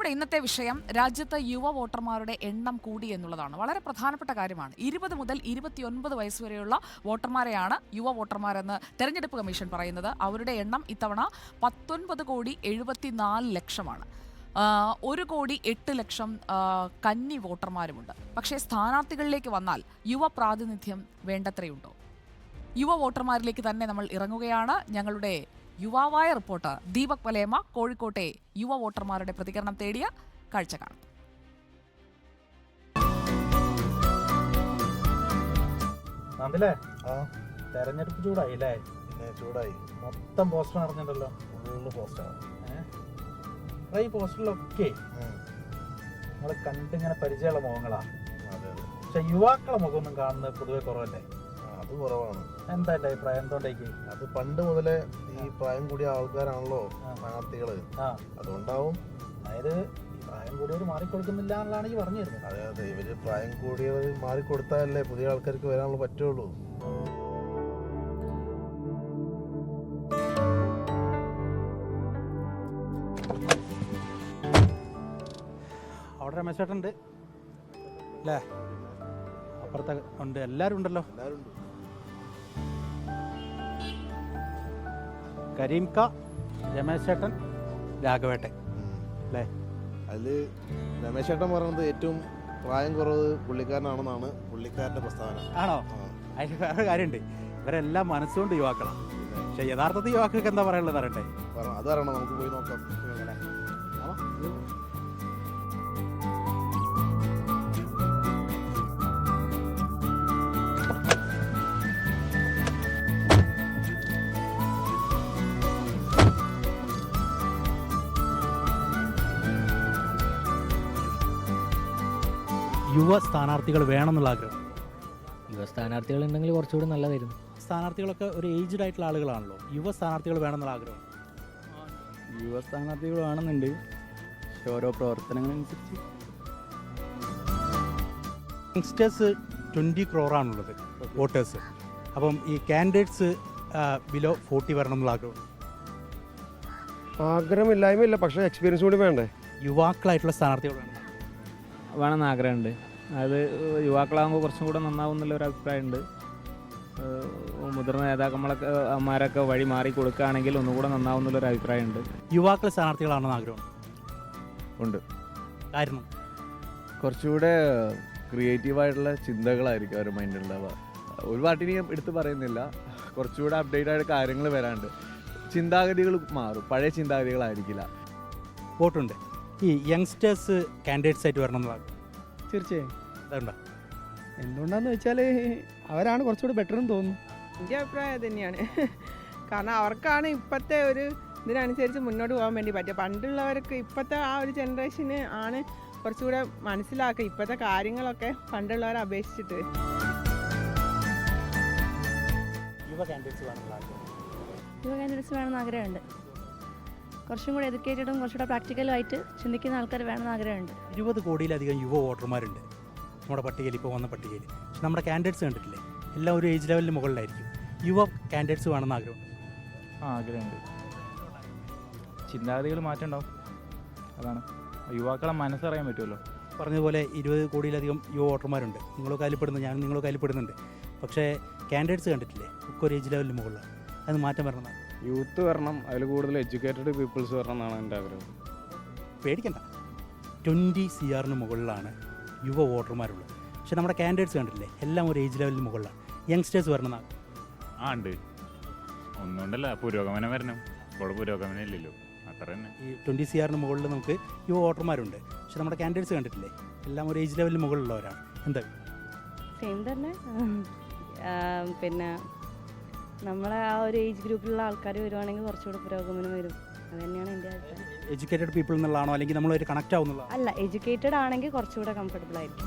നമ്മുടെ ഇന്നത്തെ വിഷയം രാജ്യത്ത് യുവ വോട്ടർമാരുടെ എണ്ണം കൂടി എന്നുള്ളതാണ്. വളരെ പ്രധാനപ്പെട്ട കാര്യമാണ്. 20 മുതൽ 29 വയസ്സ് വരെയുള്ള വോട്ടർമാരെയാണ് യുവ വോട്ടർമാരെന്ന് തെരഞ്ഞെടുപ്പ് കമ്മീഷൻ പറയുന്നത്. അവരുടെ എണ്ണം ഇത്തവണ 19,74,00,000 1,08,00,000 കന്നി വോട്ടർമാരുമുണ്ട്. പക്ഷേ സ്ഥാനാർത്ഥികളിലേക്ക് വന്നാൽ യുവ പ്രാതിനിധ്യം വേണ്ടത്രയുണ്ടോ? യുവ വോട്ടർമാരിലേക്ക് തന്നെ നമ്മൾ ഇറങ്ങുകയാണ്. ഞങ്ങളുടെ യുവാവായ റിപ്പോർട്ടർ ദീപക് വലേമ കോഴിക്കോട്ടെ യുവ വോട്ടർമാരുടെ പ്രതികരണം തേടിയ കാഴ്ച കാണും. തെരഞ്ഞെടുപ്പ് ചൂടായില്ലേ? ചൂടായി. മൊത്തം പോസ്റ്റർ അറിഞ്ഞിട്ടല്ലോ. പോസ്റ്റാണ് ഈ പോസ്റ്ററിലൊക്കെ നമ്മള് കണ്ടിങ്ങനെ പരിചയമുള്ള മുഖങ്ങളാണ്. പക്ഷെ യുവാക്കളെ മുഖമൊന്നും കാണുന്നത് പൊതുവെ കുറവല്ലേ? അത് കുറവാണ്. എന്താ എന്റെ അഭിപ്രായം? എന്തുകൊണ്ടേക്ക്? അത് പണ്ട് മുതലേ ഈ പ്രായം കൂടിയ ആൾക്കാരാണല്ലോ സ്ഥാനാർത്ഥികള്. അതുകൊണ്ടാവും. അതായത് പ്രായം കൂടിയവർ മാറിക്കൊടുക്കുന്നില്ല എന്നുള്ളതാണ് ഈ പറഞ്ഞു തരുന്നത്. അതെ അതെ, ഇവര് പ്രായം കൂടിയവർ മാറിക്കൊടുത്താലല്ലേ പുതിയ ആൾക്കാർക്ക് വരാനുള്ള പറ്റുള്ളൂ. അവിടെ രമേശേട്ടുണ്ട് അല്ലേ? അപ്പുറത്തെ ഉണ്ട്, എല്ലാവരും ഉണ്ടല്ലോ. കരീംക, രമേശ് ചേട്ടൻ, രാഘവേട്ടൻ അല്ലേ? അതില് രമേശ് ചേട്ടൻ പറയുന്നത് ഏറ്റവും പ്രായം കുറവ് പുള്ളിക്കാരനാണെന്നാണ് പുള്ളിക്കാരന്റെ പ്രസ്താവന. ആണോ? അതിന് വേറെ കാര്യമുണ്ട്, ഇവരെല്ലാം മനസ്സുകൊണ്ട് യുവാക്കളാണ്. പക്ഷെ യഥാർത്ഥത്തിൽ യുവാക്കൾക്ക് എന്താ പറയാനുള്ളത് അറിയണ്ടേ? അതറിയണം, നമുക്ക് പോയി നോക്കാം. യുവ സ്ഥാനാർത്ഥികൾ വേണമെന്നുള്ള ആഗ്രഹം. യുവ സ്ഥാനാർത്ഥികൾ ഉണ്ടെങ്കിൽ കുറച്ചുകൂടി നല്ലതായിരുന്നു. സ്ഥാനാർത്ഥികളൊക്കെ ഒരു ഏജ്ഡ് ആയിട്ടുള്ള ആളുകളാണല്ലോ. യുവ സ്ഥാനാർത്ഥികൾ വേണമെന്നുള്ള ആഗ്രഹം. യുവ സ്ഥാനാർത്ഥികൾ വേണമെന്നുണ്ട്, പക്ഷെ ഓരോ പ്രവർത്തനങ്ങളനുസരിച്ച്. Youngsters 20 crore voters. അപ്പം ഈ കാൻഡിഡേറ്റ്സ് ബിലോ 40 വരണം എന്നുള്ള ആഗ്രഹം. ആഗ്രഹമില്ലായ്മയില്ല, പക്ഷേ എക്സ്പീരിയൻസ് കൂടി വേണ്ടേ? യുവാക്കളായിട്ടുള്ള സ്ഥാനാർത്ഥികൾ വേണമെന്ന് ആഗ്രഹമുണ്ട്. അതായത് യുവാക്കളാകുമ്പോൾ കുറച്ചും കൂടെ നന്നാവും എന്നുള്ളൊരു അഭിപ്രായമുണ്ട്. മുതിർന്ന നേതാക്കന്മാരൊക്കെ അമ്മമാരൊക്കെ വഴി മാറി കൊടുക്കുകയാണെങ്കിൽ ഒന്നുകൂടെ നന്നാവും എന്നുള്ളൊരു അഭിപ്രായമുണ്ട്. യുവാക്കൾ സ്ഥാനാർത്ഥികളാണെന്ന് ആഗ്രഹം ഉണ്ട്. കാരണം കുറച്ചുകൂടെ ക്രിയേറ്റീവായിട്ടുള്ള ചിന്തകളായിരിക്കും അവരുടെ മൈൻഡിലുണ്ടാവുക. ഒരു പാർട്ടിനെയും എടുത്ത് പറയുന്നില്ല, കുറച്ചുകൂടെ അപ്ഡേറ്റ് ആയിട്ട് കാര്യങ്ങൾ വരാണ്ട് ചിന്താഗതികൾ മാറും, പഴയ ചിന്താഗതികളായിരിക്കില്ല. വോട്ടുണ്ട്. ഈ യങ്സ്റ്റേഴ്സ് കാൻഡിഡേറ്റ്സ് ആയിട്ട് വരണം എന്നുള്ള തീർച്ചയായും അതുണ്ടോ? എന്തുകൊണ്ടാന്ന് വെച്ചാൽ അവരാണ് കുറച്ചുകൂടി ബെറ്റർ എന്ന് തോന്നുന്നു. എൻ്റെ അഭിപ്രായം തന്നെയാണ്. കാരണം അവർക്കാണ് ഇപ്പോഴത്തെ ഒരു ഇതിനനുസരിച്ച് മുന്നോട്ട് പോകാൻ വേണ്ടി പറ്റുക. പണ്ടുള്ളവർക്ക് ഇപ്പോഴത്തെ ആ ഒരു ജനറേഷന് ആണ് കുറച്ചുകൂടെ മനസ്സിലാക്കുക ഇപ്പോഴത്തെ കാര്യങ്ങളൊക്കെ പണ്ടുള്ളവരെ അപേക്ഷിച്ചിട്ട്. യുവ കാൻഡിഡേറ്റ്സ് വേണമെന്നുള്ള ആഗ്രഹം. യുവ കാൻഡിഡേറ്റ്സ് വേണമെന്ന് ആഗ്രഹമുണ്ട്. കുറച്ചും കൂടി എഡ്യൂക്കേറ്റഡും കുറച്ചുകൂടെ പ്രാക്ടിക്കലുമായിട്ട് ചിന്തിക്കുന്ന ആൾക്കാർ വേണമെന്ന് ആഗ്രഹമുണ്ട്. 20 കോടിയിലധികം യുവ വോട്ടർമാരുണ്ട് നമ്മുടെ പട്ടികയിൽ, ഇപ്പോൾ വന്ന പട്ടികയിൽ. പക്ഷെ നമ്മുടെ കാൻഡിഡേറ്റ്സ് കണ്ടിട്ടില്ലേ, എല്ലാം ഒരു ഏജ് ലെവലിന് മുകളിലായിരിക്കും. യുവ കാൻഡിഡേറ്റ്സ് വേണമെന്ന് ആഗ്രഹം. ആഗ്രഹമുണ്ട്. ചിന്താഗതികൾ മാറ്റം ഉണ്ടാവും, അതാണ്. യുവാക്കളെ മനസ്സറിയാൻ പറ്റുമല്ലോ. പറഞ്ഞതുപോലെ 20 കോടിയിലധികം യുവ വോട്ടർമാരുണ്ട്. നിങ്ങളൊക്കെ അതിൽപ്പെടുന്നു, ഞാനും നിങ്ങളൊക്കെ അതിൽപ്പെടുന്നുണ്ട്. പക്ഷേ കാൻഡിഡേറ്റ്സ് കണ്ടിട്ടില്ലേ, ഒക്കെ ഒരു ഏജ് ലെവലിന് മുകളിലാണ്. അത് മാറ്റം വരണം. യൂത്ത് വരണം, അതിൽ കൂടുതൽ എഡ്യൂക്കേറ്റഡ് പീപ്പിൾസ് വരണം എന്നാണ് എൻ്റെ ആഗ്രഹം. പേടിക്കണ്ട, 20 CR മുകളിലാണ് യുവ വോട്ടർമാരുള്ളത്. പക്ഷെ നമ്മുടെ കാൻഡിഡേറ്റ്സ് കണ്ടിട്ടില്ലേ, എല്ലാം ഒരു ഏജ് ലെവലിന് മുകളിലാണ്. യങ്സ്റ്റേഴ്സ് വരണമെന്നാണ്. ഉണ്ട്, ഒന്നുകൊണ്ടല്ല, പുരോഗമനം വരണം. ഇവിടെ പുരോഗമനം ഇല്ലല്ലോ, അത്ര തന്നെ. ഈ 20 CR മുകളിൽ നമുക്ക് യുവ വോട്ടർമാരുണ്ട്. പക്ഷെ നമ്മുടെ കാൻഡിഡേറ്റ്സ് കണ്ടിട്ടില്ലേ, എല്ലാം ഒരു ഏജ് ലെവലിന് മുകളിലുള്ളവരാണ്. എന്താ സെയിം തന്നെ. പിന്നെ നമ്മളെ ആ ഒരു ഏജ് ഗ്രൂപ്പിലുള്ള ആൾക്കാർ വരുവാണെങ്കിൽ കുറച്ചുകൂടി പുരോഗമനം വരും. അത് തന്നെയാണ് എൻ്റെ അഭിപ്രായം. എഡ്യൂക്കേറ്റഡ് പീപ്പിൾ എന്നുള്ളതാണോ, അല്ലെങ്കിൽ നമ്മളൊരു കണക്റ്റ് ആവുന്നുള്ളതാണോ? അല്ല, എഡ്യൂക്കേറ്റഡ് ആണെങ്കിൽ കുറച്ചുകൂടെ കംഫർട്ടബിൾ ആയിരിക്കും.